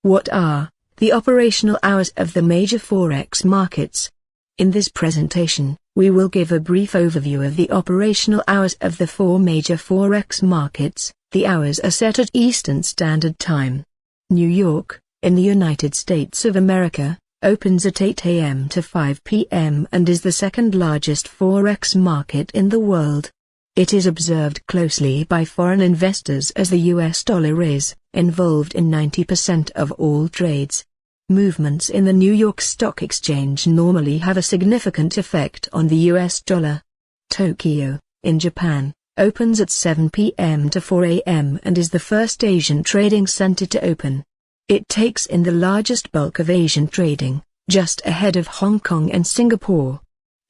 What are the operational hours of the major Forex markets? In this presentation, we will give a brief overview of the operational hours of the four major Forex markets. The hours are set at Eastern Standard Time. New York, in the United States of America, opens at 8 a.m. to 5 p.m. and is the second largest Forex market in the world. It is observed closely by foreign investors as the US dollar is involved in 90% of all trades. Movements in the New York Stock Exchange normally have a significant effect on the US dollar. Tokyo, in Japan, opens at 7 p.m. to 4 a.m. and is the first Asian trading center to open. It takes in the largest bulk of Asian trading, just ahead of Hong Kong and Singapore.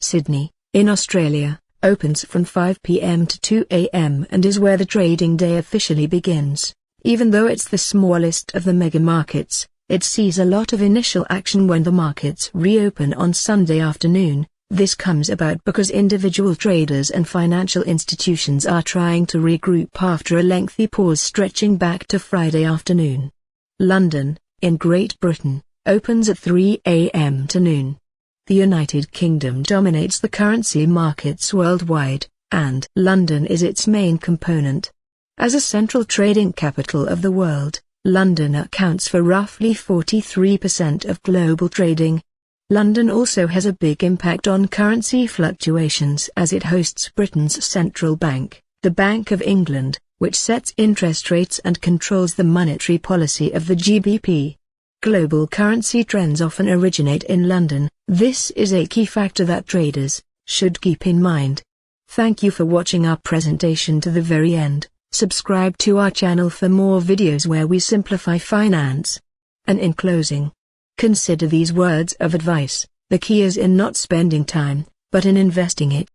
Sydney, in Australia, opens from 5 p.m. to 2 a.m. and is where the trading day officially begins. Even though it's the smallest of the mega markets, it sees a lot of initial action when the markets reopen on Sunday afternoon. This comes about because individual traders and financial institutions are trying to regroup after a lengthy pause stretching back to Friday afternoon. London, in Great Britain, opens at 3 a.m. to noon. The United Kingdom dominates the currency markets worldwide, and London is its main component. As a central trading capital of the world, London accounts for roughly 43% of global trading. London also has a big impact on currency fluctuations as it hosts Britain's central bank, the Bank of England, which sets interest rates and controls the monetary policy of the GBP. Global currency trends often originate in London. This is a key factor that traders should keep in mind. Thank you for watching our presentation to the very end. Subscribe to our channel for more videos where we simplify finance. And in closing, consider these words of advice: the key is in not spending time, but in investing it.